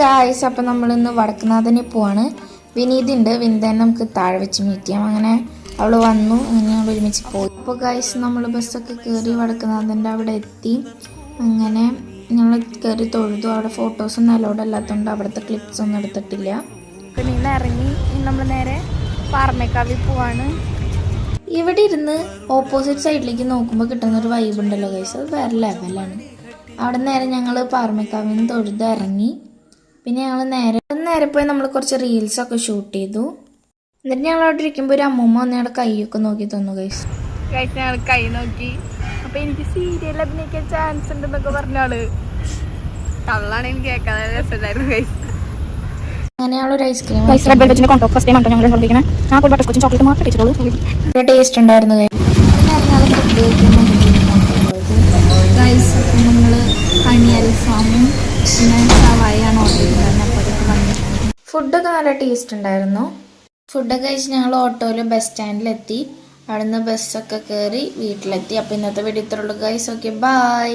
Guys, അപ്പം നമ്മളിന്ന് വടക്കുന്നാഥന് പോവാണ്. വിനീതുണ്ട്. വിനീതനെ നമുക്ക് താഴെ വെച്ച് മീറ്റ് ചെയ്യാം. അങ്ങനെ അവൾ വന്നു. അങ്ങനെ ഞങ്ങൾ ഒരുമിച്ച് പോയി. അപ്പോൾ ഗായ്സ്, നമ്മൾ ബസ്സൊക്കെ കയറി വടക്കുന്നാഥൻ്റെ അവിടെ എത്തി. അങ്ങനെ ഞങ്ങൾ കയറി തൊഴുതു. അവിടെ ഫോട്ടോസൊന്നും അലൗഡ് അല്ലാത്തതുകൊണ്ട് അവിടുത്തെ ക്ലിപ്സ് ഒന്നും എടുത്തിട്ടില്ല. പിന്നെ ഇന്ന് ഇറങ്ങി നമ്മൾ നേരെ പാറമേക്കാവിൽ പോവാണ്. ഇവിടെ ഇരുന്ന് ഓപ്പോസിറ്റ് സൈഡിലേക്ക് നോക്കുമ്പോൾ കിട്ടുന്നൊരു വൈബ് ഉണ്ടല്ലോ ഗൈസ്, അത് വേറെ ലെവലാണ്. അവിടെ നേരെ ഞങ്ങൾ പാറമേക്കാവിൽ നിന്ന് തൊഴുത് ഇറങ്ങി. പിന്നെ ഞങ്ങൾ നേരെ പോയി നമ്മൾ കുറച്ച് റീൽസൊക്കെ ഷൂട്ട് ചെയ്തു. എന്നിട്ട് ഞങ്ങൾ അവിടെ ഇരിക്കുമ്പോൾ ഒരു അമ്മൂമ്മ വന്ന് ഞങ്ങളുടെ കൈയൊക്കെ നോക്കി തന്നു ഗൈസ്. ഞങ്ങൾ കൈ നോക്കി. അപ്പോൾ എനിക്ക് സീരിയൽ അഭിനയിക്കാൻ ചാൻസ് ഉണ്ടെന്നൊക്കെ പറഞ്ഞാള് തള്ളാണ്. എനിക്ക് കേൾക്കാതെ രസമില്ലായിരുന്നു ഗൈസ്. അങ്ങനെ ഞങ്ങളൊരു ഐസ്ക്രീം ടേസ്റ്റ് ഉണ്ടായിരുന്നു ഗൈസ്. നമ്മൾ ഹണി അൽഫാമും പിന്നെ ഷവായിയാണ് ഓർഡർ ചെയ്തിട്ടുണ്ടായിരുന്നത്. ഫുഡൊക്കെ നല്ല ടേസ്റ്റ് ഉണ്ടായിരുന്നു. ഫുഡൊക്കെ കഴിച്ച് ഞങ്ങൾ ഓട്ടോയിൽ ബസ് സ്റ്റാൻഡിലെത്തി. അവിടെ നിന്ന് ബസ്സൊക്കെ കയറി വീട്ടിലെത്തി. അപ്പോൾ ഇന്നത്തെ വീഡിയോ ഇത്രയുള്ളൂ ഗൈസ്. Okay, by.